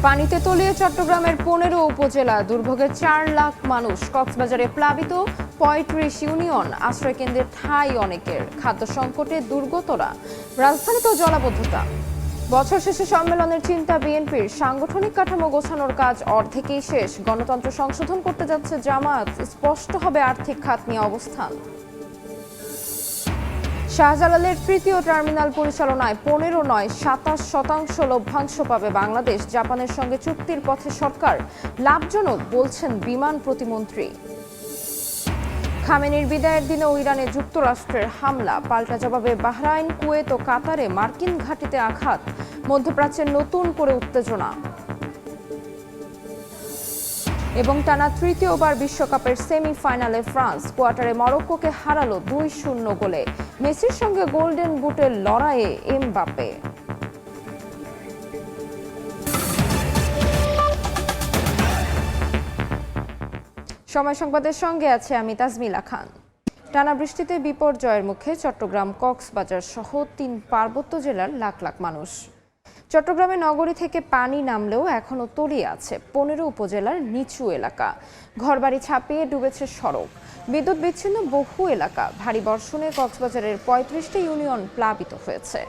পানিতে তলিয়ে চট্টগ্রামের ১৫ উপজেলা, দুর্ভোগে ৪ লাখ মানুষ। কক্সবাজারে প্লাবিত ৩৫ ইউনিয়ন, আশ্রয়কেন্দ্রে ঠাঁই অনেকের। খাদ্য সংকটে দুর্গতরা, রাজধানীতেও জলাবদ্ধতা। বছর শেষে সম্মেলনের চিন্তা বিএনপির, সাংগঠনিক কাঠামো গোছানোর কাজ অর্ধেকেই শেষ। গণতন্ত্র সংশোধন করতে যাচ্ছে জামায়াত, স্পষ্ট হবে আর্থিক খাত নিয়ে অবস্থান। শাহজালালের তৃতীয় টার্মিনাল পরিচালনায় ১৫ নয় ২৭% লভ্যাংশ পাবে বাংলাদেশ। জাপানের সঙ্গে চুক্তির পথে সরকার, লাভজনক বলছেন বিমান প্রতিমন্ত্রী। খামেনির বিদায়ের দিনেও ইরানে যুক্তরাষ্ট্রের হামলা, পাল্টা জবাবে বাহরাইন, কুয়েত ও কাতারে মার্কিন ঘাঁটিতে আঘাত। মধ্যপ্রাচ্যে নতুন করে উত্তেজনা। এবং টানা তৃতীয়বার বিশ্বকাপের সেমিফাইনালে ফ্রান্স, কোয়ার্টারে মরক্কোকে হারালো ২-০ গোলে। মেসির সঙ্গে গোল্ডেন বুটের লড়াইয়ে এমবাপ্পে। সময় সংবাদের সঙ্গে আছে আমি তাজমিলা খান। টানা বৃষ্টিতে বিপর্যয়ের মুখে চট্টগ্রাম, কক্সবাজার সহ ৩ পার্বত্য জেলার লাখ লাখ মানুষ। চট্টগ্রামে নগরী থেকে পানি নামলেও এখনও তলিয়ে আছে ১৫ উপজেলার নিচু এলাকা। ঘরবাড়ি ছাপিয়ে ডুবেছে সড়ক, বিদ্যুৎ বিচ্ছিন্ন বহু এলাকা। ভারী বর্ষণে কক্সবাজারের ৩৫টি ইউনিয়ন প্লাবিত হয়েছে।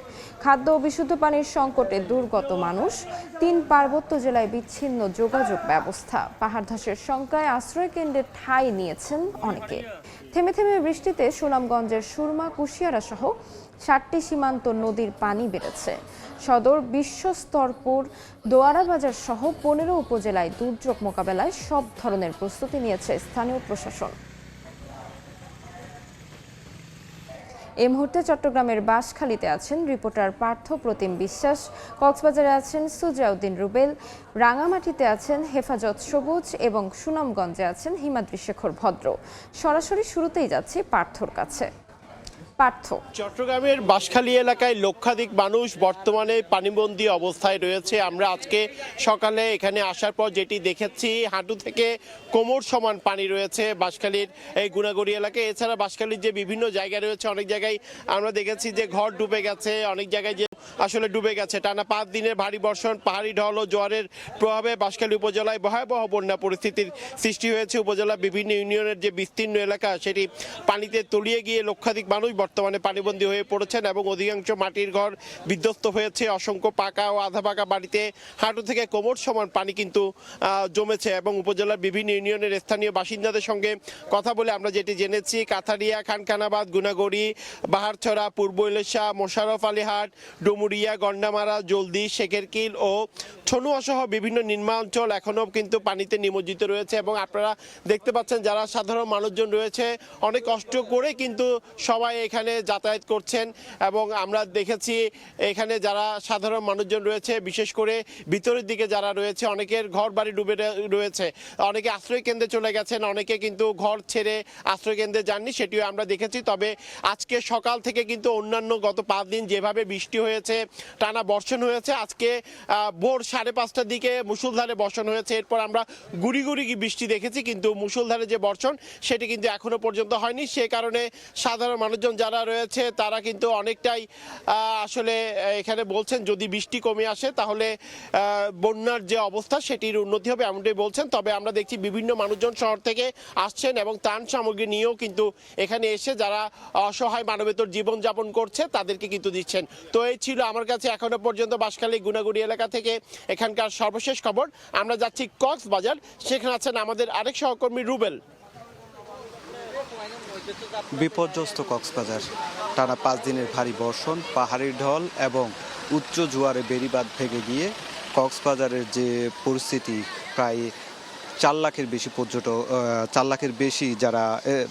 খাদ্য ও বিশুদ্ধ পানির সংকটে দুর্গত মানুষ। ৩ পার্বত্য জেলায় বিচ্ছিন্ন যোগাযোগ ব্যবস্থা। পাহাড় ধসের শঙ্কায় আশ্রয়কেন্দ্রে ঠাঁই নিয়েছেন অনেকে। থেমে থেমে বৃষ্টিতে সুনামগঞ্জের সুরমা, কুশিয়ারা সহ ৭টি সীমান্ত নদীর পানি বেড়েছে। সদর, বিশ্বস্তরপুর, দোয়ারা বাজার সহ ১৫ উপজেলায় দুর্যোগ মোকাবেলায় সব ধরনের প্রস্তুতি নিয়েছে স্থানীয় প্রশাসন। এই মুহূর্তে চট্টগ্রামের বাঁশখালীতে আছেন রিপোর্টার পার্থ প্রতিম বিশ্বাস, কক্সবাজারে আছেন সুজাউদ্দিন রুবেল, রাঙামাটিতে আছেন হেফাজত সবুজ এবং সুনামগঞ্জে আছেন হিমাদ্রি শেখর ভদ্র। সরাসরি শুরুতেই যাচ্ছি পার্থর কাছে। চট্টগ্রামের বাঁশখালী এলাকায় লক্ষাধিক মানুষ বর্তমানে পানিবন্দী অবস্থায় রয়েছে। আমরা আজকে সকালে এখানে আসার পর যেটি দেখেছি, হাঁটু থেকে কোমর সমান পানি রয়েছে বাঁশখালীর এই গুনাগড়ি এলাকায়। এছাড়া বাঁশখালীর যে বিভিন্ন জায়গা রয়েছে, অনেক জায়গায় আমরা দেখেছি যে ঘর ডুবে গেছে, অনেক জায়গায় যে আসলে ডুবে গেছে। টানা ৫ দিনের ভারী বর্ষণ, পাহাড়ি ঢল ও জোয়ারের প্রভাবে বাঁশখালী উপজেলায় ভয়াবহ বন্যা পরিস্থিতির সৃষ্টি হয়েছে। উপজেলার বিভিন্ন ইউনিয়নের যে বিস্তীর্ণ এলাকা, সেটি পানিতে তলিয়ে গিয়ে লক্ষাধিক মানুষ বর্তমানে পানিবন্দী হয়ে পড়েছেন এবং অধিকাংশ মাটির ঘর বিধ্বস্ত হয়েছে। অসংখ্য পাকা ও আধা পাকা বাড়িতে হাঁটু থেকে কোমর সমান পানি কিন্তু জমেছে। এবং উপজেলার বিভিন্ন ইউনিয়নের স্থানীয় বাসিন্দাদের সঙ্গে কথা বলে আমরা যেটি জেনেছি, কাথারিয়া, খানখানাবাদ, গুনাগড়ি, বাহারছড়া, পূর্ব ইলেশা, মোশাররফ আলীহাট, ডুমুরিয়া, গন্ডামারা, জলদি, শেখেরকিল ও ছনুয়া সহ বিভিন্ন নিম্নাঞ্চল এখনও কিন্তু পানিতে নিমজ্জিত রয়েছে। এবং আপনারা দেখতে পাচ্ছেন যারা সাধারণ মানুষজন রয়েছে অনেক কষ্ট করে কিন্তু সবাই এখানে যাতায়াত করছেন। এবং আমরা দেখেছি এখানে যারা সাধারণ মানুষজন রয়েছে, বিশেষ করে ভিতরের দিকে যারা রয়েছে, অনেকের ঘর বাড়ি ডুবে রয়েছে, অনেকে আশ্রয় কেন্দ্রে চলে গেছেন, অনেকে কিন্তু ঘর ছেড়ে আশ্রয় কেন্দ্রে যাননি, সেটিও আমরা দেখেছি। তবে আজকে সকাল থেকে কিন্তু অন্যান্য গত ৫ দিন যেভাবে বৃষ্টি হয়েছে, টানা বর্ষণ হয়েছে, আজকে ভোর ৫:৩০টার দিকে মুষলধারে বর্ষণ হয়েছে। এরপর আমরা গুড়ি গুড়ি বৃষ্টি দেখেছি, কিন্তু মুষলধারে যে বর্ষণ সেটি কিন্তু এখনো পর্যন্ত হয়নি। সে কারণে সাধারণ মানুষজন যারা রয়েছে তারা কিন্তু অনেকটাই আসলে এখানে বলছেন যদি বৃষ্টি কমে আসে তাহলে বন্যার যে অবস্থা সেটির উন্নতি হবে, এমনটাই বলছেন। তবে আমরা দেখছি বিভিন্ন মানুষজন শহর থেকে আসছেন এবং ত্রাণ সামগ্রী নিয়েও কিন্তু এখানে এসে যারা অসহায় মানবেতর জীবনযাপন করছে তাদেরকে কিন্তু দিচ্ছেন। তো এই ছিল আমার কাছে এখনো পর্যন্ত বাঁশখালী গুনাগুড়ি এলাকা থেকে এখানকার সর্বশেষ খবর। আমরা যাচ্ছি কক্সবাজার, সেখানে আছেন আমাদের আরেক সহকর্মী রুবেল। বিপর্যস্ত কক্সবাজার, টানা ৫ দিনের ভারী বর্ষণ, পাহাড়ি ঢল এবং উচ্চ জোয়ারে বেড়িবাঁধ ভেঙে গিয়ে কক্সবাজারের যে পরিস্থিতি, প্রায় ৪ লাখের বেশি যারা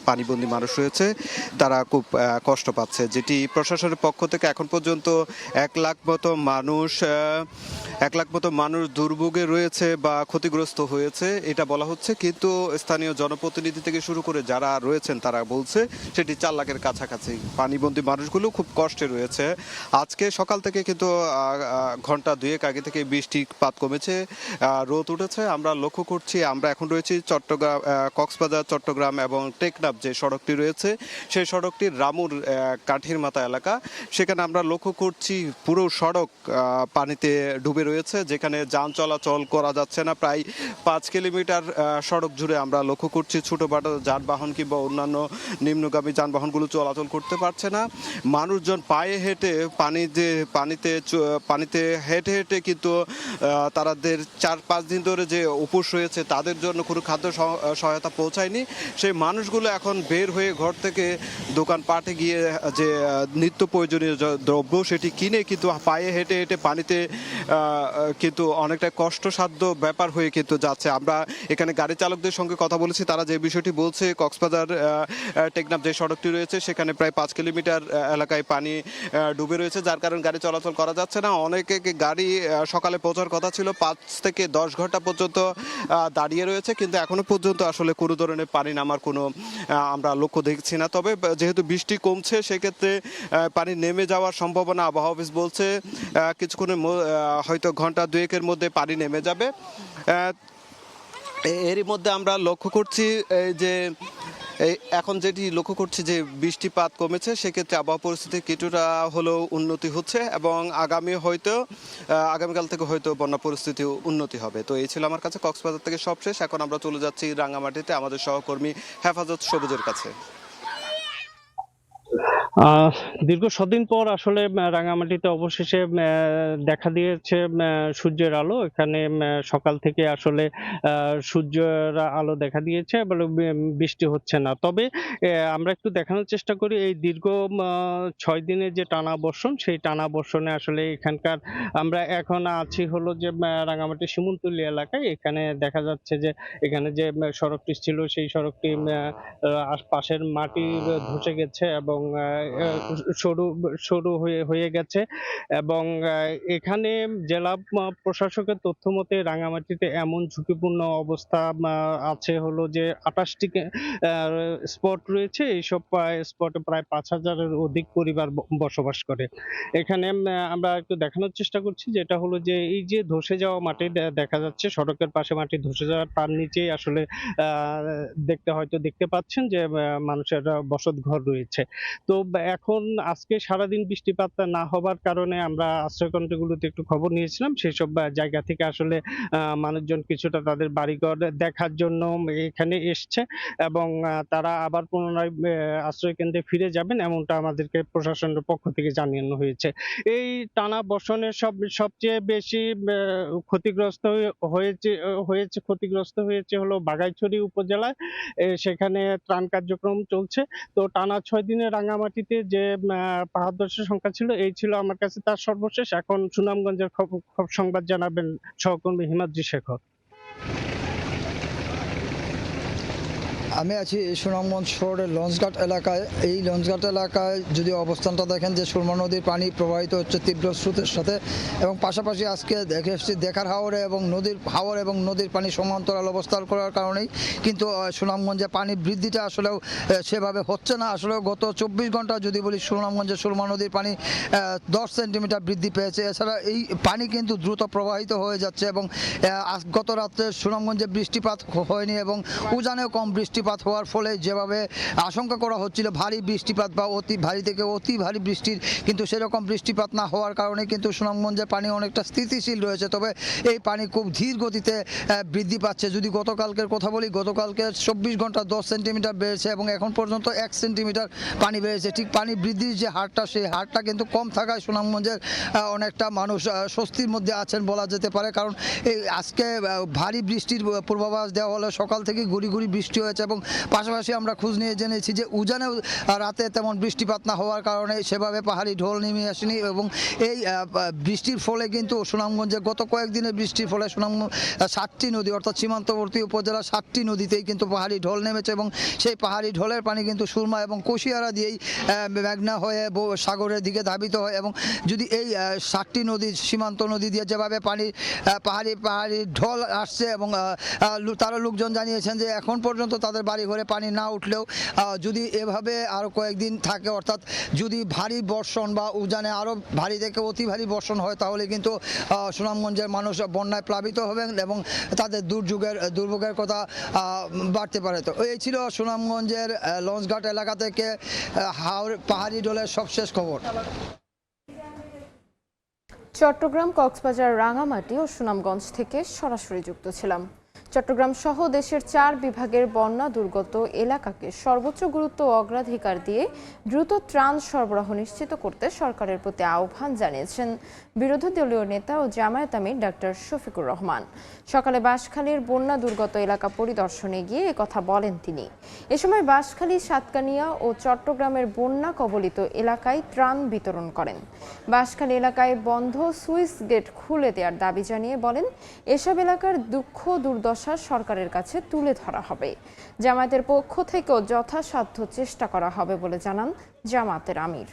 পানিবন্দী মানুষ রয়েছে তারা খুব কষ্ট পাচ্ছে। যেটি প্রশাসনের পক্ষ থেকে এখন পর্যন্ত ১ লাখ মতো মানুষ দুর্ভোগে রয়েছে বা ক্ষতিগ্রস্ত হয়েছে এটা বলা হচ্ছে, কিন্তু স্থানীয় জনপ্রতিনিধি থেকে শুরু করে যারা রয়েছেন তারা বলছে সেটি ৪ লাখের কাছাকাছি। পানিবন্দী মানুষগুলো খুব কষ্টে রয়েছে। আজকে সকাল থেকে কিন্তু ঘন্টা ২ আগে থেকে বৃষ্টিপাত কমেছে, রোদ উঠেছে। আমরা লক্ষ্য করছি, আমরা এখন রয়েছি কক্সবাজার, চট্টগ্রাম এবং টেকনাফ যে সড়কটি রয়েছে সেই সড়কটির রামুর কাঠির মাথা এলাকা। সেখানে আমরা লক্ষ্য করছি পুরো সড়ক পানিতে ডুবে রয়েছে, যেখানে যান চলাচল করা যাচ্ছে না। প্রায় 5 কিলোমিটার সড়ক জুড়ে আমরা লক্ষ্য করছি ছোটোখাটো যানবাহন কিংবা অন্যান্য নিম্নগামী যানবাহনগুলো চলাচল করতে পারছে না। মানুষজন পায়ে হেঁটে পানিতে হেঁটে হেঁটে কিন্তু তাদের 4-5 দিন ধরে যে উপোস রয়েছে তাদের জন্য কোনো খাদ্য সহায়তা পৌঁছায়নি। সেই মানুষগুলো এখন বের হয়ে ঘর থেকে দোকানপাটে গিয়ে যে নিত্য প্রয়োজনীয় দ্রব্য সেটি কিনে কিন্তু পায়ে হেঁটে হেঁটে পানিতে কিন্তু অনেকটা কষ্টসাধ্য ব্যাপার হয়ে কিন্তু যাচ্ছে। আমরা এখানে গাড়ি চালকদের সঙ্গে কথা বলেছি, তারা যে বিষয়টি বলছে, কক্সবাজার টেকনাফ যে সড়কটি রয়েছে সেখানে প্রায় 5 কিলোমিটার এলাকায় পানি ডুবে রয়েছে, যার কারণে গাড়ি চলাচল করা যাচ্ছে না। অনেকে গাড়ি সকালে পৌঁছার কথা ছিল, 5 থেকে 10 ঘন্টা পর্যন্ত দাঁড়িয়ে রয়েছে, কিন্তু এখনো পর্যন্ত আসলে কোনো ধরনের পানি নামার কোনো আমরা লক্ষ্য দেখছি না। তবে যেহেতু বৃষ্টি কমছে সেক্ষেত্রে পানি নেমে যাওয়ার সম্ভাবনা আবহাওয়া অফিস বলছে কিছুক্ষণের হয়তো ঘন্টা 2-1-এর মধ্যে পানি নেমে যাবে। এরই মধ্যে আমরা লক্ষ্য করছি যে এখন যেটি লক্ষ্য করছি যে বৃষ্টিপাত কমেছে, সেক্ষেত্রে আবহাওয়া পরিস্থিতি কিছুটা হলেও উন্নতি হচ্ছে এবং আগামীকাল থেকে হয়তো বন্যা পরিস্থিতি উন্নতি হবে। তো এই ছিল আমার কাছে কক্সবাজার থেকে সব শেষ। এখন আমরা চলে যাচ্ছি রাঙামাটিতে আমাদের সহকর্মী হেফাজত সবুজের কাছে। দীর্ঘ দিন পর আসলে রাঙামাটিতে অবশেষে দেখা দিয়েছে সূর্যের আলো। এখানে সকাল থেকে আসলে সূর্যের আলো দেখা দিয়েছে এবং বৃষ্টি হচ্ছে না। তবে আমরা একটু দেখানোর চেষ্টা করি এই দীর্ঘ 6 দিনের যে টানা বর্ষণ, সেই টানা বর্ষণে আসলে এখানকার আমরা এখন আছি হলো যে রাঙামাটি শিমুলতলী এলাকায়। এখানে দেখা যাচ্ছে যে এখানে যে সড়কটি ছিল সেই সড়কটি পাশের মাটি ধসে গেছে এবং সরু হয়ে গেছে এবং এখানে জেলা প্রশাসকের তথ্য মতে রাঙামাটিতে এমন ঝুঁকিপূর্ণ অবস্থা আছে হলো যে 28টি স্পট রয়েছে। এইসব স্পটে প্রায় 5,000-এর অধিক পরিবার বসবাস করে। এখানে আমরা একটু দেখানোর চেষ্টা করছি, যেটা হলো যে এই যে ধসে যাওয়া মাটি দেখা যাচ্ছে, সড়কের পাশে মাটি ধসে যাওয়ার তার নিচেই আসলে দেখতে পাচ্ছেন যে মানুষের বসত ঘর রয়েছে। তো এখন আজকে সারাদিন বৃষ্টিপাত না হবার কারণে আমরা আশ্রয়কেন্দ্রগুলোতে একটু খবর নিয়েছিলাম। সেসব জায়গা থেকে আসলে মানুষজন কিছুটা তাদের বাড়িঘর দেখার জন্য এখানে এসছে এবং তারা আবার পুনরায় আশ্রয়কেন্দ্রে ফিরে যাবেন, এমনটা আমাদেরকে প্রশাসনের পক্ষ থেকে জানানো হয়েছে। এই টানা বর্ষণের সবচেয়ে বেশি ক্ষতিগ্রস্ত হয়েছে হলো বাঘাইছড়ি উপজেলায়। সেখানে ত্রাণ কার্যক্রম চলছে। তো টানা 6 দিনে রাঙামাটিতে যে পাহাড় ধসের সংখ্যা ছিল, এই ছিল আমার কাছে তার সর্বশেষ। এখন সুনামগঞ্জের সংবাদ জানাবেন সহকর্মী হিমাদ্রি শেখর। আমি আছি সুনামগঞ্জ শহরের লঞ্চঘাট এলাকায়। এই লঞ্চঘাট এলাকায় যদি অবস্থানটা দেখেন যে সুরমা নদীর পানি প্রবাহিত হচ্ছে তীব্র স্রোতের সাথে এবং পাশাপাশি আজকে দেখে এসেছি দেখার হাওরে এবং নদীর পানি সমান্তরাল অবস্থান করার কারণেই কিন্তু সুনামগঞ্জে পানি বৃদ্ধিটা আসলেও সেভাবে হচ্ছে না। আসলেও গত 24 ঘন্টা যদি বলি সুনামগঞ্জে সুরমা নদীর পানি 10 সেন্টিমিটার বৃদ্ধি পেয়েছে। এছাড়া এই পানি কিন্তু দ্রুত প্রবাহিত হয়ে যাচ্ছে এবং গত রাত্রে সুনামগঞ্জে বৃষ্টিপাত হয়নি এবং উজানেও কম বৃষ্টিপাত হওয়ার ফলে যেভাবে আশঙ্কা করা হচ্ছিল ভারী বৃষ্টিপাত বা অতি ভারী থেকে অতি ভারী বৃষ্টির, কিন্তু সেরকম বৃষ্টিপাত না হওয়ার কারণে কিন্তু সুনামগঞ্জের পানি অনেকটা স্থিতিশীল রয়েছে। তবে এই পানি খুব ধীর গতিতে বৃদ্ধি পাচ্ছে। যদি গতকালকের কথা বলি, গতকালকে 24 ঘন্টা 10 সেন্টিমিটার বেড়েছে এবং এখন পর্যন্ত 1 সেন্টিমিটার পানি বেড়েছে। ঠিক পানি বৃদ্ধির যে হারটা, সেই হারটা কিন্তু কম থাকায় সুনামগঞ্জের অনেকটা মানুষ স্বস্তির মধ্যে আছেন বলা যেতে পারে। কারণ এই আজকে ভারী বৃষ্টির পূর্বাভাস দেওয়া হলো, সকাল থেকে গুড়ি বৃষ্টি হয়েছে এবং পাশাপাশি আমরা খোঁজ নিয়ে জেনেছি যে উজানেও রাতে তেমন বৃষ্টিপাত না হওয়ার কারণে সেভাবে পাহাড়ি ঢল নেমে আসেনি এবং এই বৃষ্টির ফলে কিন্তু সুনামগঞ্জে গত কয়েকদিনের বৃষ্টির ফলে সুনামগঞ্জ 7টি নদী অর্থাৎ সীমান্তবর্তী উপজেলা 7টি নদীতেই কিন্তু পাহাড়ি ঢল নেমেছে এবং সেই পাহাড়ি ঢলের পানি কিন্তু সুরমা এবং কুশিয়ারা দিয়েই মেঘনা হয়ে সাগরের দিকে ধাবিত হয় এবং যদি এই 7টি নদী সীমান্ত নদী দিয়ে যেভাবে পাহাড়ি ঢল আসছে এবং তারা লোকজন জানিয়েছেন যে এখন পর্যন্ত তাদের বাড়ি ঘরে পানি না উঠলেও যদি এভাবে আরও কয়েকদিন থাকে, অর্থাৎ যদি ভারী বর্ষণ বা উজানে আরও ভারী থেকে অতি ভারী বর্ষণ হয়, তাহলে কিন্তু সুনামগঞ্জের মানুষ বন্যায় প্লাবিত হবেন এবং তাদের দুর্ভোগের কথা বাড়তে পারে। তো এই ছিল সুনামগঞ্জের লঞ্চঘাট এলাকা থেকে পাহাড়ি ঢলের সবশেষ খবর। চট্টগ্রাম, কক্সবাজার, রাঙামাটি ও সুনামগঞ্জ থেকে সরাসরি যুক্ত ছিলাম। চট্টগ্রাম সহ দেশের 4 বিভাগের বন্যা দুর্গত এলাকাকে সর্বোচ্চ গুরুত্ব ও অগ্রাধিকার দিয়ে দ্রুত ত্রাণ সরবরাহ নিশ্চিত করতে সরকারের প্রতি আহ্বান জানিয়েছেন বিরোধী দলীয় নেতা ও জামায়াত আমির ডাক্তার শফিকুর রহমান। সকালে বাঁশখালীর বন্যা দুর্গত এলাকা পরিদর্শনে গিয়ে একথা বলেন তিনি। এ সময় বাঁশখালী, সাতকানিয়া ও চট্টগ্রামের বন্যা কবলিত এলাকায় ত্রাণ বিতরণ করেন। বাঁশখালী এলাকায় বন্ধ সুইচ গেট খুলে দেওয়ার দাবি জানিয়ে বলেন, এসব এলাকার দুঃখ দুর্দশা সরকারের কাছে তুলে ধরা হবে। জামায়াতের পক্ষ থেকেও যথাসাধ্য চেষ্টা করা হবে বলে জানান জামায়াতের আমির।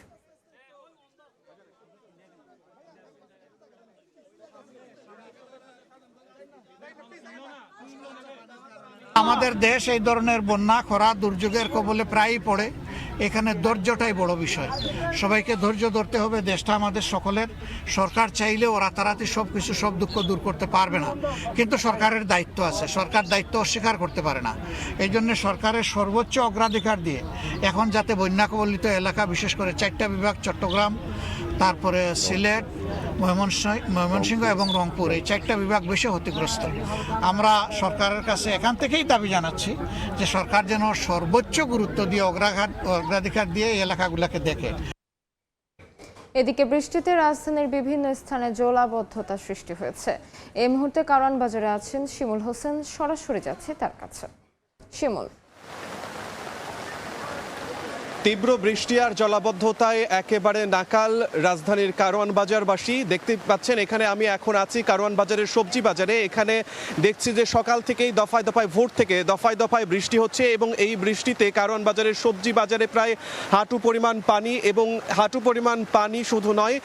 আমাদের দেশ এই ধরনের বন্যা, খরা, দুর্যোগের কবলে প্রায়ই পড়ে। এখানে ধৈর্যটাই বড় বিষয়। সবাইকে ধৈর্য ধরতে হবে। দেশটা আমাদের সকলের। সরকার চাইলেও রাতারাতি সব দুঃখ দূর করতে পারবে না, কিন্তু সরকারের দায়িত্ব আছে। সরকার দায়িত্ব অস্বীকার করতে পারে না। এই জন্য সরকারের সর্বোচ্চ অগ্রাধিকার দিয়ে এখন যাতে বন্যা কবলিত এলাকা, বিশেষ করে 4টা বিভাগ, চট্টগ্রাম, তারপরে সিলেট, ময়মনসিংহ এবং রংপুর, এই 4টা বিভাগ বেশি ক্ষতিগ্রস্ত। আমরা সরকারের কাছে এখান থেকেই দাবি জানাচ্ছি যে সরকার যেন সর্বোচ্চ গুরুত্ব দিয়ে অগ্রাধিকার দিয়ে এই এলাকাগুলোকে দেখে। এদিকে বৃষ্টিতে রাজধানীর বিভিন্ন স্থানে জলাবদ্ধতা সৃষ্টি হয়েছে। এই মুহূর্তে কারওয়ান বাজারে আছেন শিমুল হোসেন, সরাসরি যাচ্ছে তার কাছে। শিমুল, তীব্র বৃষ্টি আর জলাবদ্ধতায় একেবারে নাকাল রাজধানীর কারওয়ান বাজারবাসী। দেখতে পাচ্ছেন এখানে আমি এখন আছি কারওয়ান বাজারের সবজি বাজারে। এখানে দেখছি যে সকাল থেকেই দফায় দফায়, ভোর থেকে দফায় দফায় বৃষ্টি হচ্ছে এবং এই বৃষ্টিতে কারওয়ান বাজারের সবজি বাজারে প্রায় হাঁটু পরিমাণ পানি। এবং হাঁটু পরিমাণ পানি শুধু নয়,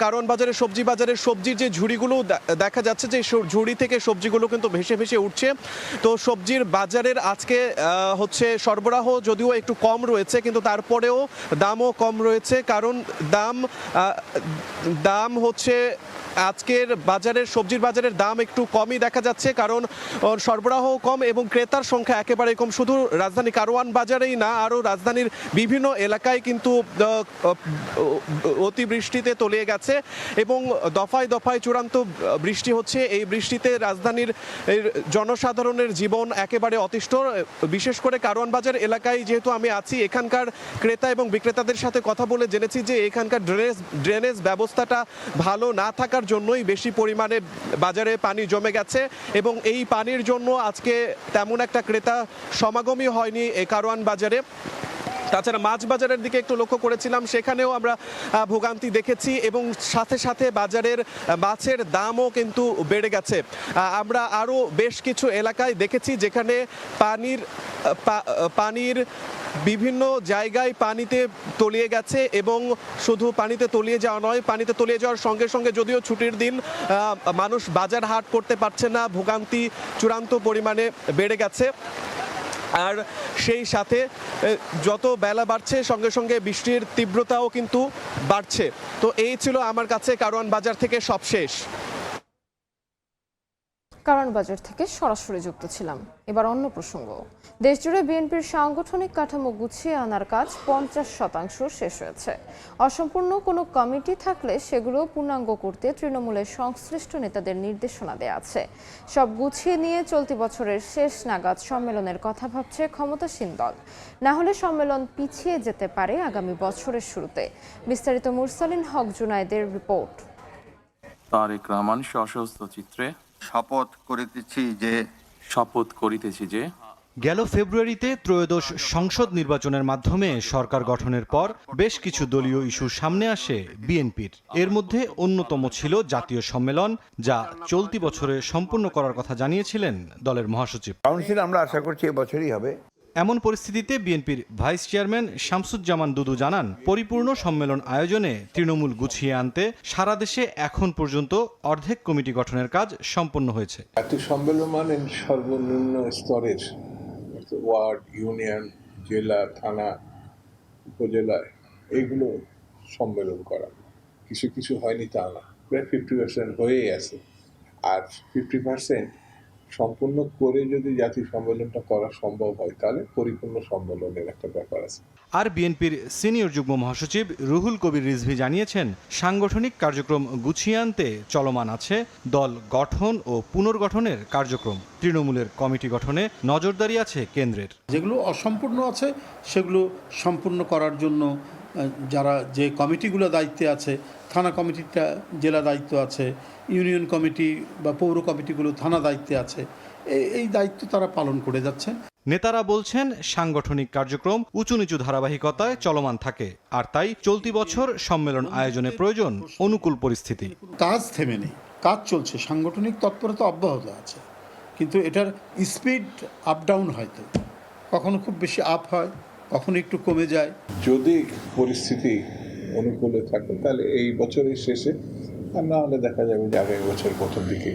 কারওয়ান বাজারের সবজি বাজারের সবজির যে ঝুড়িগুলো দেখা যাচ্ছে যে ঝুড়ি থেকে সবজিগুলো কিন্তু ভেসে ভেসে উঠছে। তো সবজির বাজারের আজকে হচ্ছে সরবরাহ যদিও একটু কম রয়েছে, কিন্তু তারপরেও দামও কম রয়েছে। কারণ দাম হচ্ছে আজকের বাজারের সবজির বাজারের দাম একটু কমই দেখা যাচ্ছে, কারণ সরবরাহ কম এবং ক্রেতার সংখ্যা একেবারে কম। শুধু রাজধানী কারওয়ান বাজারেই না, আরও রাজধানীর বিভিন্ন এলাকায় কিন্তু অতিবৃষ্টিতে তলিয়ে গেছে এবং দফায় দফায় চূড়ান্ত বৃষ্টি হচ্ছে। এই বৃষ্টিতে রাজধানীর জনসাধারণের জীবন একেবারে অতিষ্ঠ। বিশেষ করে কারওয়ান বাজার এলাকায় যেহেতু আমি আছি, এখানকার ক্রেতা এবং বিক্রেতাদের সাথে কথা বলে জেনেছি যে এখানকার ড্রেনেজ ব্যবস্থাটা ভালো না থাকার জন্যই বেশি পরিমাণে বাজারে পানি জমে গেছে এবং এই পানির জন্য আজকে তেমন একটা ক্রেতা সমাগমই হয়নি এই কারওয়ান বাজারে। তাছাড়া মাছ বাজারের দিকে একটু লক্ষ্য করেছিলাম, সেখানেও আমরা ভোগান্তি দেখেছি এবং সাথে সাথে বাজারের মাছের দামও কিন্তু বেড়ে গেছে। আমরা আরও বেশ কিছু এলাকায় দেখেছি যেখানে পানির বিভিন্ন জায়গায় পানিতে তলিয়ে গেছে এবং শুধু পানিতে তলিয়ে যাওয়া নয়, পানিতে তলিয়ে যাওয়ার সঙ্গে সঙ্গে যদিও ছুটির দিন মানুষ বাজার হাট করতে পারছে না, ভোগান্তি চূড়ান্ত পরিমাণে বেড়ে গেছে। আর সেই সাথে যত বেলা বাড়ছে সঙ্গে সঙ্গে বৃষ্টির তীব্রতাও কিন্তু বাড়ছে। তো এই ছিল আমার কাছে কারওয়ান বাজার থেকে সবশেষ। কারওয়ান বাজার থেকে সরাসরি যুক্ত ছিলাম। এবার অন্য প্রসঙ্গ। দেশজুড়ে বিএনপির সাংগঠনিক কাঠামো গুছিয়ে আনার কাজ 50% শেষ হয়েছে। অসম্পূর্ণ কোনো কমিটি থাকলে সেগুলো পূর্ণাঙ্গ করতে তৃণমূলের সংশ্লিষ্ট নেতাদের নির্দেশনা দেওয়া আছে। সব গুছিয়ে নিয়ে চলতি বছরের শেষ নাগাদ সম্মেলনের কথা ভাবছে ক্ষমতাসীন দল। না হলে সম্মেলন পিছিয়ে যেতে পারে আগামী বছরের শুরুতে। বিস্তারিত মুরসালিন হক জুনায়েদের রিপোর্ট। তারেক রহমান সশস্ত্র চিত্রে শপথ করিতেছি যে গেল ফেব্রুয়ারিতে ত্রয়োদশ সংসদ নির্বাচনের মাধ্যমে সরকার গঠনের পর বেশ কিছু দলীয় ইস্যু সামনে আসে বিএনপির। এর মধ্যে অন্যতম ছিল জাতীয় সম্মেলন, যা চলতি বছরে সম্পূর্ণ করার কথা জানিয়েছিলেন দলের মহাসচিব। কাউন্সিল আমরা আশা করছি এবছরই হবে। এমন পরিস্থিতিতে বিএনপির ভাইস চেয়ারম্যান শামসুজ্জামান দুদু জানান, পরিপূর্ণ সম্মেলন আয়োজনে তৃণমূল গুছিয়ে আনতে সারা দেশে এখন পর্যন্ত অর্ধেক কমিটি গঠনের কাজ সম্পন্ন হয়েছে। জাতীয় সম্মেলন মানে সর্বনিম্ন স্তরের ওয়ার্ড, ইউনিয়ন, জেলা, থানা, উপজেলায় এইগুলো সম্মেলন করা। কিছু কিছু হয়নি তা না, প্রায় 50% হয়েই আছে। আর 50% সম্পূর্ণ করে যদি জাতীয় সম্মেলনটা করা সম্ভব হয় তাহলে পরিপূর্ণ সম্মেলনের একটা ব্যাপার আছে। আর বিএনপির সিনিয়র যুগ্ম মহাসচিব রুহুল কবির রিজভী জানিয়েছেন, সাংগঠনিক কার্যক্রম গুছিয়ে আনতে চলমান আছে দল গঠন ও পুনর্গঠনের কার্যক্রম। তৃণমূলের কমিটি গঠনে নজরদারি আছে কেন্দ্রের। যেগুলো অসম্পূর্ণ আছে সেগুলো সম্পূর্ণ করার জন্য যারা যে কমিটিগুলো দায়িত্বে আছে, থানা কমিটিটা জেলা দায়িত্ব আছে, ইউনিয়ন কমিটি বা পৌর কমিটিগুলো থানা দায়িত্বে আছে, এই দায়িত্ব তারা পালন করে যাচ্ছে। নেতারা বলছেন, সাংগঠনিক কার্যক্রম উঁচু নিচু ধারাবাহিকতায় চলমান থাকে, আর তাই চলতি বছর সম্মেলন আয়োজনে প্রয়োজন অনুকূল পরিস্থিতি। কাজ থেমে নেই, কাজ চলছে, সাংগঠনিক তৎপরতা অব্যাহত আছে, কিন্তু এটার স্পিড আপ ডাউন হয়তো কখনো খুব বেশি আপ হয়, কখনো একটু কমে যায়। যদি পরিস্থিতি অনুকূলে থাকে তাহলে এই বছরের শেষে, আর না হলে দেখা যাবে যে আগামী বছর প্রথম দিকে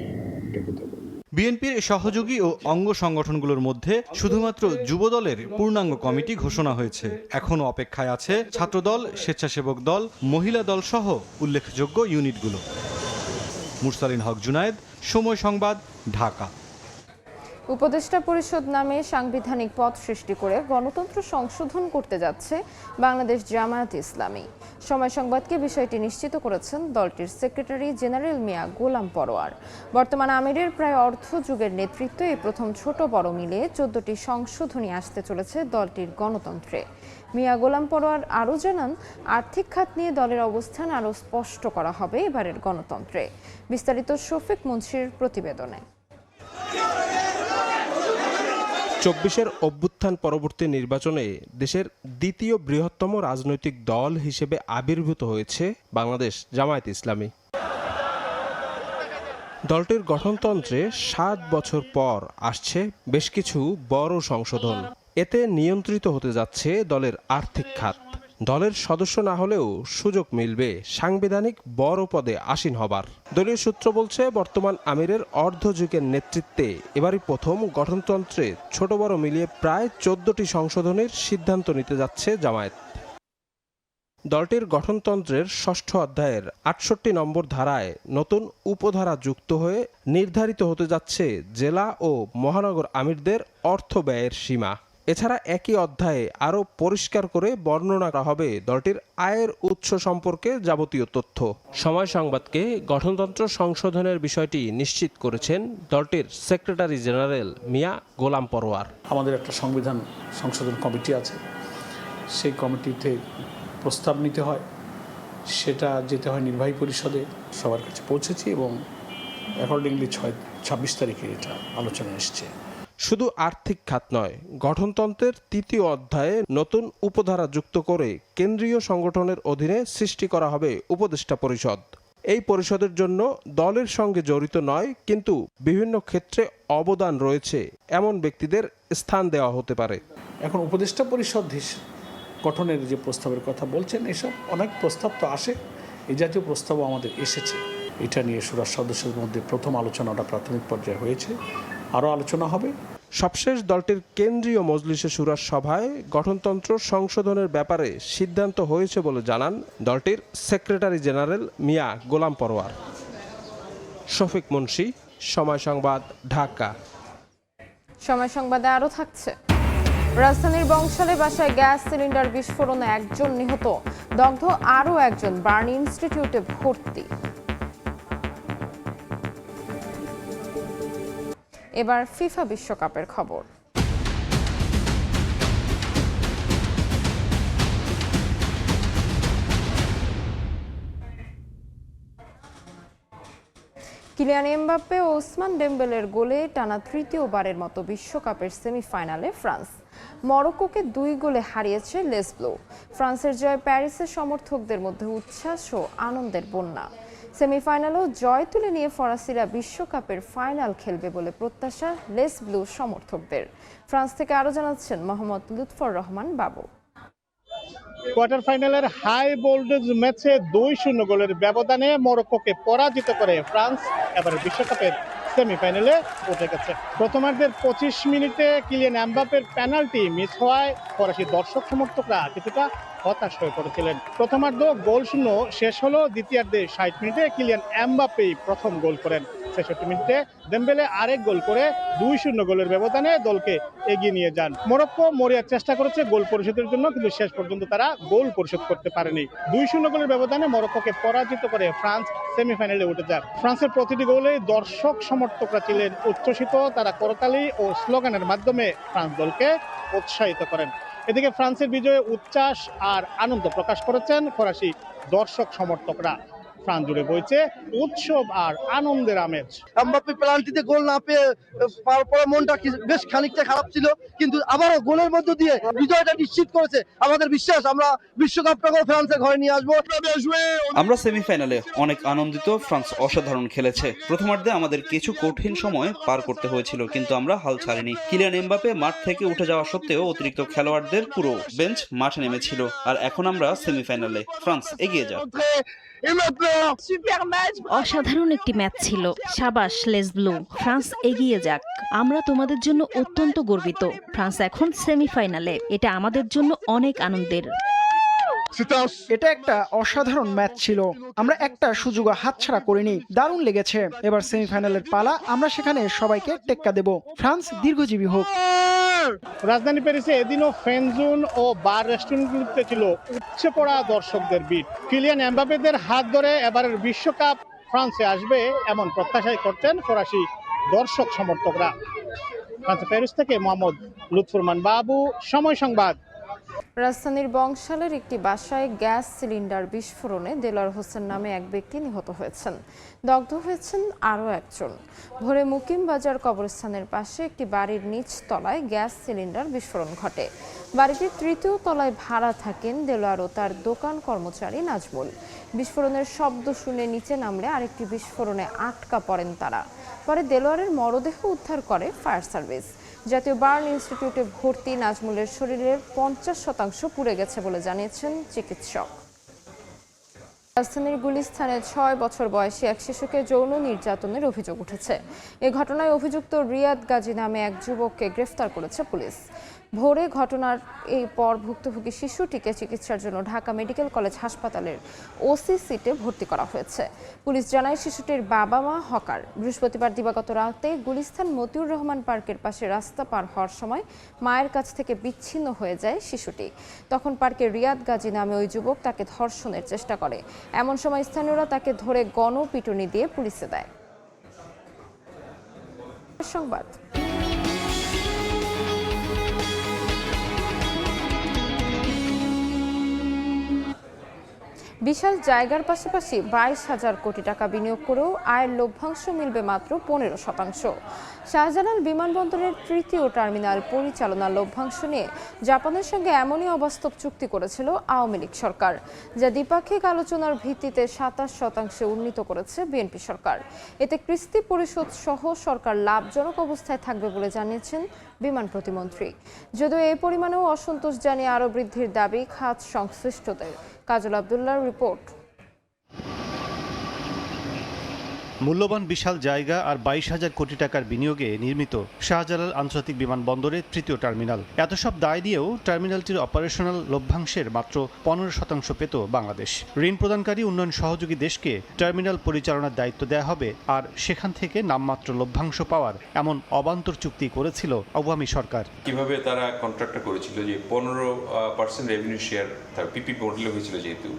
এটা হতে পারে। বিএনপির সহযোগী ও অঙ্গ সংগঠনগুলোর মধ্যে শুধুমাত্র যুবদলের পূর্ণাঙ্গ কমিটি ঘোষণা হয়েছে। এখনও অপেক্ষায় আছে ছাত্রদল, স্বেচ্ছাসেবক দল, মহিলা দল সহ উল্লেখযোগ্য ইউনিটগুলো। মুরসালিন হক জুনায়েদ, সময় সংবাদ, ঢাকা। উপদেষ্টা পরিষদ নামে সাংবিধানিক পদ সৃষ্টি করে গণতন্ত্র সংশোধন করতে যাচ্ছে বাংলাদেশ জামায়াতে ইসলামী। সময় সংবাদকে বিষয়টি নিশ্চিত করেছেন দলটির সেক্রেটারি জেনারেল মিয়া গোলাম পরোয়ার। বর্তমান আমিরের প্রায় অর্ধ যুগের নেতৃত্বে এই প্রথম ছোট বড় মিলিয়ে 14টি সংশোধনী আসতে চলেছে দলটির গণতন্ত্রে। মিয়া গোলাম পরোয়ার আরও জানান, আর্থিক খাত নিয়ে দলের অবস্থান আরও স্পষ্ট করা হবে এবারের গণতন্ত্রে। বিস্তারিত শফিক মুন্সির প্রতিবেদনে। 24-এর অভ্যুত্থান পরবর্তী নির্বাচনে দেশের দ্বিতীয় বৃহত্তম রাজনৈতিক দল হিসেবে আবির্ভূত হয়েছে বাংলাদেশ জামায়াতে ইসলামী। দলটির গঠনতন্ত্রে 7 বছর পর আসছে বেশ কিছু বড় সংশোধন। এতে নিয়ন্ত্রিত হতে যাচ্ছে দলের আর্থিক খাত। দলের সদস্য না হলেও সুযোগ মিলবে সাংবিধানিক বড় পদে আসীন হবার। দলীয় সূত্র বলছে, বর্তমান আমিরের অর্ধযুগের নেতৃত্বে এবারই প্রথম গঠনতন্ত্রে ছোট বড় মিলিয়ে প্রায় 14টি সংশোধনের সিদ্ধান্ত নিতে যাচ্ছে জামায়াত। দলটির গঠনতন্ত্রের 6ষ্ঠ অধ্যায়ের 68 নম্বর ধারায় নতুন উপধারা যুক্ত হয়ে নির্ধারিত হতে যাচ্ছে জেলা ও মহানগর আমিরদের অর্থ ব্যয়ের সীমা। এছাড়া একই অধ্যায়ে আরও পরিষ্কার করে বর্ণনা করা হবে দলটির আয়ের উৎস সম্পর্কে যাবতীয় তথ্য। সময় সংবাদকে গঠনতন্ত্র সংশোধনের বিষয়টি নিশ্চিত করেছেন দলটির সেক্রেটারি জেনারেল মিয়া গোলাম পরোয়ার। আমাদের একটা সংবিধান সংশোধন কমিটি আছে, সেই কমিটিতে প্রস্তাব নিতে হয়, সেটা যেতে হয় নির্বাহী পরিষদে, সবার কাছে পৌঁছেছি এবং অ্যাকর্ডিংলি 26 তারিখে এটা আলোচনা এসছে। শুধু আর্থিক খাত নয়, গঠনতন্ত্রের 3য় অধ্যায়ে নতুন উপধারা যুক্ত করে কেন্দ্রীয় সংগঠনের অধীনে সৃষ্টি করা হবে উপদেষ্টা পরিষদ। এই পরিষদের জন্য দলের সঙ্গে জড়িত নয়, কিন্তু বিভিন্ন ক্ষেত্রে অবদান রয়েছে এমন ব্যক্তিদের স্থান দেওয়া হতে পারে। এখন উপদেষ্টা পরিষদ গঠনের যে প্রস্তাবের কথা বলছেন, এসব অনেক প্রস্তাব তো আসে, এই জাতীয় প্রস্তাবও আমাদের এসেছে। এটা নিয়ে সুরার সদস্যদের মধ্যে প্রথম আলোচনাটা প্রাথমিক পর্যায়ে হয়েছে, আরও আলোচনা হবে। সবশেষ দলটির কেন্দ্রীয় মজলিসে শুরার সভায় গঠনতন্ত্র সংশোধনের ব্যাপারে সিদ্ধান্ত হয়েছে বলে জানান দলটির সেক্রেটারি জেনারেল মিয়া গোলাম পরোয়ার। শফিক মুন্সি, সময় সংবাদ, ঢাকা। সময় সংবাদে আরও থাকছে, রাজধানীর বংশালে বাসায় গ্যাস সিলিন্ডার বিস্ফোরণে একজন নিহত, দগ্ধ আরও একজন, বার্ন ইনস্টিটিউটে ভর্তি। এবার ফিফা বিশ্বকাপের খবর। কিলিয়ান এমবাপ্পে ও ওসমান ডেম্বেলের গোলে টানা তৃতীয়বারের মতো বিশ্বকাপের সেমিফাইনালে ফ্রান্স মরক্কোকে 2 গোলে হারিয়েছে লেসব্লো। ফ্রান্সের জয় প্যারিসের সমর্থকদের মধ্যে উচ্ছ্বাস ও আনন্দের বন্যা। সেমিফাইনালেও জয় তুলে নিয়ে ফরাসিরা বিশ্বকাপের ফাইনাল খেলবে বলে প্রত্যাশা লেসব্লো সমর্থকদের। ফ্রান্স থেকে আরও জানাচ্ছেন মোহাম্মদ লুৎফর রহমান বাবু। কোয়ার্টার ফাইনালের হাই ভোল্টেজ ম্যাচে 2-0 গোলের ব্যবধানে মরক্কোকে পরাজিত করে ফ্রান্স এবারে বিশ্বকাপের সেমিফাইনালে উঠে গেছে। প্রথমার্ধের 25 মিনিটে কিলিয়ান এমবাপ্পের পেনাল্টি মিস হওয়ায় ফরাসি দর্শক সমর্থকরা কিছুটা হতাশ হয়ে পড়েছিলেন। প্রথমার্ধ গোল শূন্য শেষ হলো, দ্বিতীয়ার্ধে 60 মিনিটে কিলিয়ান এমবাপ্পে প্রথম গোল করেন। ৬৬ মিনিটে দেমবেলে আরেক গোল করে ২-০ গোলের ব্যবধানে দলকে এগিয়ে নিয়ে যান। মরক্কো মরিয়ার চেষ্টা করেছে গোল পরিশোধের জন্য, কিন্তু শেষ পর্যন্ত তারা গোল পরিশোধ করতে পারেনি। ২-০ গোলের ব্যবধানে মরক্কোকে পরাজিত করে ফ্রান্স সেমিফাইনালে উঠে যায়। ফ্রান্সের প্রতিটি গোলে দর্শক সমর্থকরা ছিলেন উচ্ছ্বসিত। তারা করতালি ও স্লোগানের মাধ্যমে ফ্রান্স দলকে উৎসাহিত করেন। এদিকে ফ্রান্সের বিজয়ে উচ্ছ্বাস আর আনন্দ প্রকাশ করেছেন ফরাসি দর্শক সমর্থকরা। ফ্রান্স জুড়ে বইছে উৎসব আর আনন্দের আমেজ। এমবাপ্পে পেনাল্টিতে গোল না পেয়ে পাওয়ার পরে মনটা বেশ খানিকটা খারাপ ছিল, কিন্তু আবারও গোলের মধ্য দিয়ে বিজয়টা নিশ্চিত করেছে। আমাদের বিশ্বাস আমরা বিশ্বকাপটাকে ফ্রান্সের ঘরে নিয়ে আসবো। আমরা সেমিফাইনালে অনেক আনন্দিত। ফ্রান্স অসাধারণ খেলেছে। প্রথমার্ধে আমাদের কিছু কঠিন সময় পার করতে হয়েছিল, কিন্তু আমরা হাল ছাড়িনি। কিলিয়ান এমবাপ্পে মাঠ থেকে উঠে যাওয়া সত্ত্বেও অতিরিক্ত খেলোয়াড়দের পুরো বেঞ্চ মাঠে নেমেছিল। আর এখন আমরা সেমিফাইনালে। ফ্রান্স এগিয়ে যাক। অসাধারণ একটি ম্যাচ ছিল। সাবাস লেস ব্লু, ফ্রান্স এগিয়ে যাক। আমরা তোমাদের জন্য অত্যন্ত গর্বিত। ফ্রান্স এখন সেমিফাইনালে, এটা আমাদের জন্য অনেক আনন্দের। এটা একটা অসাধারণ ম্যাচ ছিল। আমরা একটা সুযোগ হাতছাড়া করিনি। দারুণ লেগেছে। এবার সেমিফাইনালের পালা, আমরা সেখানে সবাইকে টেক্কা দেব। ফ্রান্স দীর্ঘজীবী হোক। রাজধানী প্যারিসে এদিনও ফ্যান জোন ও বার রেস্টুরেন্টগুলিতে ছিল উপচে পড়া দর্শকদের ভিড়। কিলিয়ান এমবাপ্পেদের হাত ধরে এবারের বিশ্বকাপ ফ্রান্সে আসবে এমন প্রত্যাশাই করছেন ফরাসি দর্শক সমর্থকরা। ফ্রান্সে প্যারিস থেকে মোহাম্মদ লুৎফুরমান বাবু, সময় সংবাদ। রাজধানীর বংশালের একটি বাসায় গ্যাস সিলিন্ডার বিস্ফোরণে দেলোয়ার হোসেন নামে এক ব্যক্তি নিহত হয়েছেন। দগ্ধ হয়েছেন আরও একজন। ভোরে মুকিম বাজার কবরস্থানের পাশে একটি বাড়ির নিচ তলায় গ্যাস সিলিন্ডার বিস্ফোরণ ঘটে। বাড়িটির তৃতীয় তলায় ভাড়া থাকেন দেলোয়ার ও তার দোকান কর্মচারী নাজমুল। বিস্ফোরণের শব্দ শুনে নিচে নামলে আরেকটি বিস্ফোরণে আটকা পড়েন তারা। পরে দেলোয়ারের মরদেহ উদ্ধার করে ফায়ার সার্ভিস। জাতীয় বার্ন ইনস্টিটিউটে ভর্তি নাজমুলের শরীরের 50% পুড়ে গেছে বলে জানিয়েছেন চিকিৎসক। রাজধানীর গুলিস্তানে 6 বছর বয়সী এক শিশুকে যৌন নির্যাতনের অভিযোগ উঠেছে। এ ঘটনায় অভিযুক্ত রিয়াদ গাজী নামে এক যুবককে গ্রেফতার করেছে পুলিশ। ভোরে ঘটনার এই পর ভুক্তভোগী শিশুটিকে চিকিৎসার জন্য ঢাকা মেডিকেল কলেজ হাসপাতালের ওসি সিটে ভর্তি করা হয়েছে। পুলিশ জানায় শিশুটির বাবা মা হকার। বৃহস্পতিবার দিবাগত রাতে গুলিস্তান মতিউর রহমান পার্কের পাশে রাস্তা পার হওয়ার সময় মায়ের কাছ থেকে বিচ্ছিন্ন হয়ে যায় শিশুটি। তখন পার্কে রিয়াদ গাজী নামে ওই যুবক তাকে ধর্ষণের চেষ্টা করে। এমন সময় স্থানীয়রা তাকে ধরে গণপিটুনি দিয়ে পুলিশে দেয়। সংবাদ। বিশাল জায়গার পাশাপাশি 22,000 কোটি টাকা বিনিয়োগ করেও আয়ের লভ্যাংশ মিলবে মাত্র 15%। শাহজালাল বিমানবন্দরের তৃতীয় টার্মিনাল পরিচালনার লভ্যাংশ নিয়ে জাপানের সঙ্গে এমনই অবাস্তব চুক্তি করেছিল আওয়ামী লীগ সরকার, যা দ্বিপাক্ষিক আলোচনার ভিত্তিতে 27% উন্নীত করেছে বিএনপি সরকার। এতে কিস্তি পরিশোধ সহ সরকার লাভজনক অবস্থায় থাকবে বলে জানিয়েছেন বিমান প্রতিমন্ত্রী। যদিও এই পরিমাণেও অসন্তোষ জানিয়ে আরও বৃদ্ধির দাবি খাত সংশ্লিষ্টদের। কাজল আব্দুল্লাহর রিপোর্ট। মূল্যবান বিশাল জায়গা আর 22,000 কোটি টাকার বিনিয়োগে নির্মিত শাহজালাল আন্তর্জাতিক বিমানবন্দরের তৃতীয় টার্মিনাল। এত সব দায় দিয়েও টার্মিনালটির অপারেশনাল লভ্যাংশের মাত্র 15% পেত বাংলাদেশ। ঋণ প্রদানকারী উন্নয়ন সহযোগী দেশকে টার্মিনাল পরিচালনার দায়িত্ব দেয়া হবে, আর সেখান থেকে নামমাত্র লভ্যাংশ পাওয়ার এমন অবান্তর চুক্তি করেছিল আওয়ামী সরকার। কিভাবে তারা কন্ট্রাক্টটা করেছিল যে 15% রেভিনিউ শেয়ার, তার পিপি মডেলে হয়েছিল, যেহেতু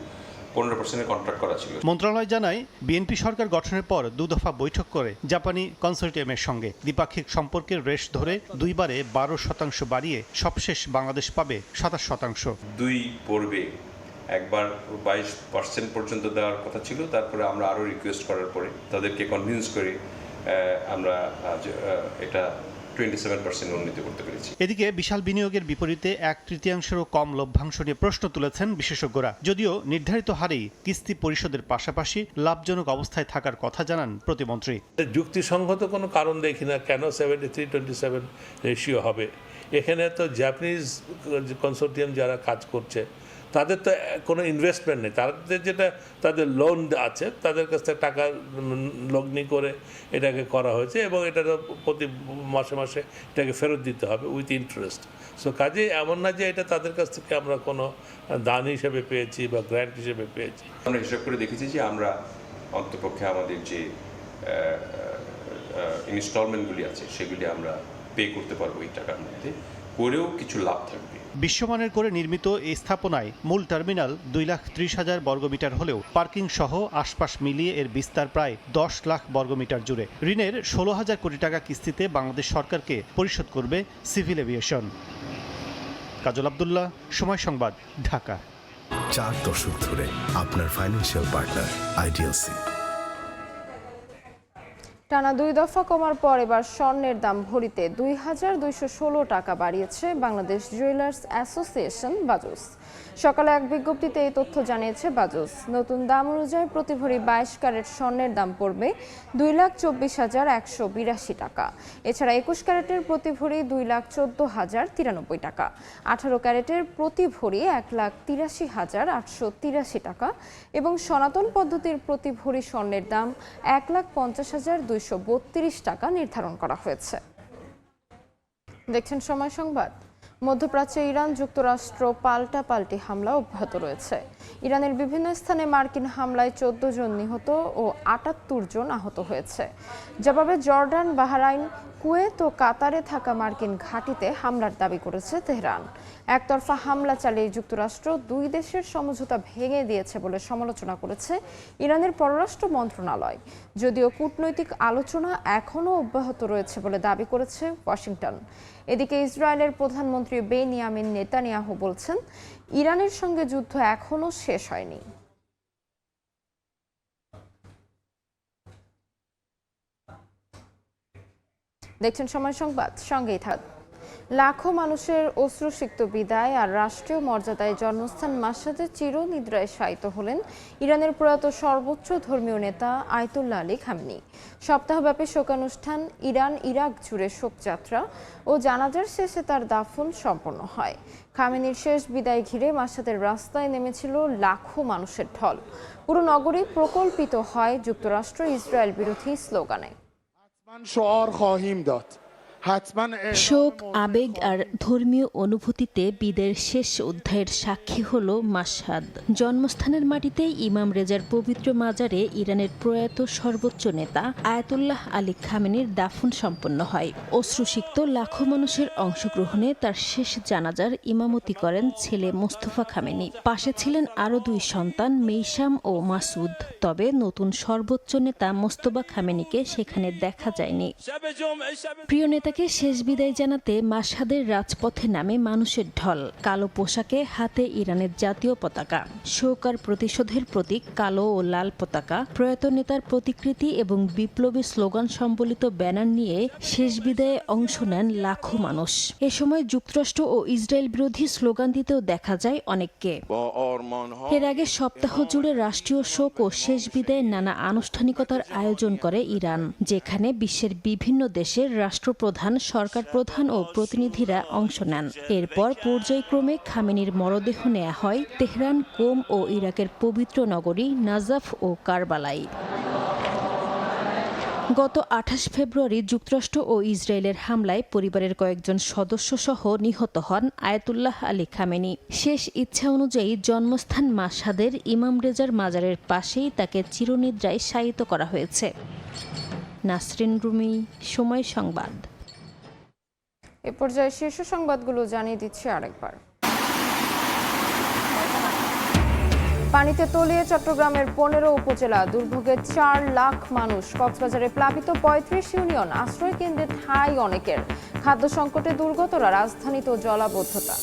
15% কন্ট্রাক্ট করা ছিল। মন্ত্রণালয় জানায় বিএনপি সরকার গঠনের পর 2 দফা বৈঠক করে জাপানি কনসোর্টিয়ামের সঙ্গে দ্বিপাক্ষিক সম্পর্কের রেশ ধরে 2 বারে 12% বাড়িয়ে সবশেষ বাংলাদেশ পাবে 27%। 2 পর্বে একবার 22% পর্যন্ত দেওয়ার কথা ছিল, তারপরে আমরা আরও রিকোয়েস্ট করার পরে তাদেরকে কনভিন্স করে আমরা এটা 27% উন্নীত করতে পেরেছি। এদিকে বিশাল বিনিয়োগের বিপরীতে 1/3 কম লভ্যাংশ নিয়ে প্রশ্ন তুলেছেন বিশেষজ্ঞরা। যদিও নির্ধারিত হারেই কিস্তি পরিশোধের পাশাপাশি লাভজনক অবস্থায় থাকার কথা জানান প্রতিমন্ত্রী। যুক্তিসঙ্গত কোনো কারণ দেখি না কেন 73-27 রেশিও হবে। এখানে তো জাপানিজ কনসোর্টিয়াম যারা কাজ করছে তাদের তো কোনো ইনভেস্টমেন্ট নেই, তাদের যেটা তাদের লোন আছে তাদের কাছ থেকে টাকা লগ্নি করে এটাকে করা হয়েছে এবং এটা প্রতি মাসে মাসে এটাকে ফেরত দিতে হবে উইথ ইন্টারেস্ট। সো কাজে এমন না যে এটা তাদের কাছ থেকে আমরা কোনো দান হিসেবে পেয়েছি বা গ্র্যান্ট হিসেবে পেয়েছি। আমরা হিসাব করে দেখেছি যে আমরা অন্তপক্ষে আমাদের যে ইনস্টলমেন্টগুলি আছে সেগুলি আমরা পে করতে পারবো এই টাকার মধ্যে, করেও কিছু লাভ থাকবে। বিশ্বমানের করে নির্মিত এই স্থাপনায় মূল টার্মিনাল 2,30,000 বর্গমিটার হলেও পার্কিং সহ আশপাশ মিলিয়ে এর বিস্তার প্রায় 10 লাখ বর্গমিটার জুড়ে। ঋণের 16,000 কোটি টাকা কিস্তিতে বাংলাদেশ সরকারকে পরিশোধ করবে সিভিল এভিয়েশন। কাজল আব্দুল্লাহ, সময় সংবাদ, ঢাকা। 4 দশক ধরে আপনার ফাইন্যান্সিয়াল পার্টনার আইডিএলসি। টানা 2 দফা কমার পর এবার স্বর্ণের দাম ভরিতে 2,216 টাকা বাড়িয়েছে বাংলাদেশ জুয়েলার্স অ্যাসোসিয়েশন বাজুস। সকালে এক বিজ্ঞপ্তিতে এই তথ্য জানিয়েছে বাজুস। নতুন দাম অনুযায়ী প্রতি ভরি 22 ক্যারেট স্বর্ণের দাম পড়বে 2,24,182 টাকা। এছাড়া 21 ক্যারেটের প্রতি ভরি 2,14,093 টাকা, 18 ক্যারেটের প্রতি ভরি 1,83,883 টাকা এবং সনাতন পদ্ধতির প্রতি ভরি স্বর্ণের দাম 1,50,232 টাকা নির্ধারণ করা হয়েছে। দেখছেন সময় সংবাদ। মধ্যপ্রাচ্যে ইরান যুক্তরাষ্ট্র পাল্টাপাল্টি হামলা অব্যাহত রয়েছে। ইরানের বিভিন্ন স্থানে মার্কিন হামলায় 14 জন নিহত ও 78 জন আহত হয়েছে। জবাবে জর্ডান, বাহরাইন, কুয়েত ও কাতারে থাকা মার্কিন ঘাঁটিতে হামলার দাবি করেছে তেহরান। একতরফা হামলা চালিয়ে যুক্তরাষ্ট্র 2 দেশের সমঝোতা ভেঙে দিয়েছে বলে সমালোচনা করেছে ইরানের পররাষ্ট্র মন্ত্রণালয়। যদিও কূটনৈতিক আলোচনা এখনও অব্যাহত রয়েছে বলে দাবি করেছে ওয়াশিংটন। এদিকে ইসরায়েলের প্রধানমন্ত্রী বেনিয়ামিন নেতানিয়াহু বলছেন, ইরানের সঙ্গে যুদ্ধ এখনও শেষ হয়নি। দেখছেন সময় সংবাদ, সঙ্গেই থাক। লাখো মানুষের অশ্রুসিক্ত বিদায় আর রাষ্ট্রীয় মর্যাদায় জন্মস্থান মাশহাদে চিরনিদ্রায় শায়িত হলেন ইরানের প্রয়াত সর্বোচ্চ ধর্মীয় নেতা আয়াতুল্লাহ আলী খামেনি। সপ্তাহব্যাপী শোকানুষ্ঠান, ইরান ইরাক জুড়ে শোকযাত্রা ও জানাজার শেষে তার দাফন সম্পন্ন হয়। খামেনির শেষ বিদায় ঘিরে মাশহাদের রাস্তায় নেমেছিল লাখো মানুষের ঢল। পুরো নগরী প্রকল্পিত হয় যুক্তরাষ্ট্র ইসরায়েল বিরোধী স্লোগানে। শোক, আবেগ আর ধর্মীয় অনুভূতিতে বিদের শেষ অধ্যায়ের সাক্ষী হল মাশহাদ। জন্মস্থানের মাটিতে ইমাম রেজার পবিত্র মাজারে ইরানের প্রয়াত সর্বোচ্চ নেতা আয়াতুল্লাহ আলী খামেনির দাফন সম্পন্ন হয়। অশ্রুসিক্ত লাখো মানুষের অংশগ্রহণে তার শেষ জানাজার ইমামতি করেন ছেলে মোস্তফা খামেনি। পাশে ছিলেন আরও 2 সন্তান মেইসাম ও মাসুদ। তবে নতুন সর্বোচ্চ নেতা মোস্তফা খামেনিকে সেখানে দেখা যায়নি। প্রিয় নেতাকে শেষ বিদায় জানাতে মাশহাদের রাজপথে নামে মানুষের ঢল। কালো পোশাকে, হাতে ইরানের জাতীয় পতাকা। শোক আর প্রতিশোধের প্রতীক কালো ও লাল পতাকা, প্রয়াত নেতার প্রতিকৃতি এবং বিপ্লবী স্লোগান সম্বলিত ব্যানার নিয়ে শেষ বিদায়ে অংশ নেন লাখো মানুষ। এ সময় যুক্তরাষ্ট্র ও ইসরায়েল বিরোধী স্লোগান দিতেও দেখা যায় অনেককে। এর আগে সপ্তাহ জুড়ে রাষ্ট্রীয় শোক ও শেষ বিদায়ে নানা আনুষ্ঠানিকতার আয়োজন করে ইরান, যেখানে বিশ্বের বিভিন্ন দেশের রাষ্ট্রপ্রধান, সরকার প্রধান ও প্রতিনিধিরা অংশ নেন। এরপর পর্যায়ক্রমে খামেনির মরদেহ নেওয়া হয় তেহরান, কোম ও ইরাকের পবিত্র নগরী নাজাফ ও কারবালায়। গত 28 ফেব্রুয়ারি যুক্তরাষ্ট্র ও ইসরায়েলের হামলায় পরিবারের কয়েকজন সদস্য সহ নিহত হন আয়াতুল্লাহ আলী খামেনি। শেষ ইচ্ছা অনুযায়ী জন্মস্থান মাশহাদের ইমাম রেজার মাজারের পাশেই তাকে চিরনিদ্রায় শায়িত করা হয়েছে। নাসরিন রুমি, সময় সংবাদ। এ পর্যায়ে শীর্ষ সংবাদগুলো জানিয়ে দিচ্ছি আরেকবার। পানিতে তলিয়ে চট্টগ্রামের 15 উপজেলা, দুর্ভোগে 4 লাখ মানুষ। কক্সবাজারে প্লাবিত 35 ইউনিয়ন, আশ্রয় কেন্দ্রে ঠাঁই অনেকের। খাদ্য সংকটে দুর্গতরা, রাজধানীতেও জলাবদ্ধতা।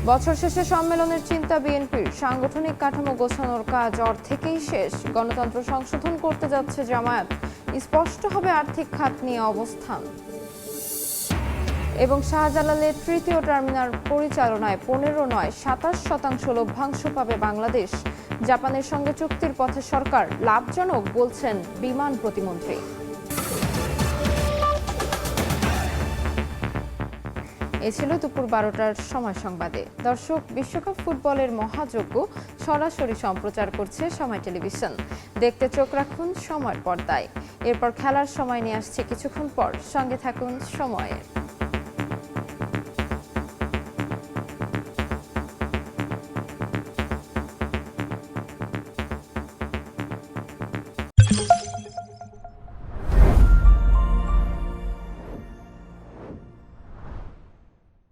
বছর শেষে সম্মেলনের চিন্তা বিএনপির, সাংগঠনিক কাঠামো গোছানোর কাজ অর্ধেকেই শেষ। গণতন্ত্র সংশোধন করতে যাচ্ছে জামায়াত, স্পষ্ট হবে আর্থিক খাত নিয়ে অবস্থান। এবং শাহজালালের 3য় টার্মিনাল পরিচালনায় 15 নয় 27% লভ্যাংশ পাবে বাংলাদেশ। জাপানের সঙ্গে চুক্তির পথে সরকার, লাভজনক বলছেন বিমান প্রতিমন্ত্রী। এ ছিল দুপুর 12টার সময় সংবাদে। দর্শক, বিশ্বকাপ ফুটবলের মহাযজ্ঞ সরাসরি সম্প্রচার করছে সময় টেলিভিশন। দেখতে চোখ রাখুন সময়ের পর্দায়। এরপর খেলার সময় নিয়ে আসছে কিছুক্ষণ পর। সঙ্গে থাকুন সময়ে।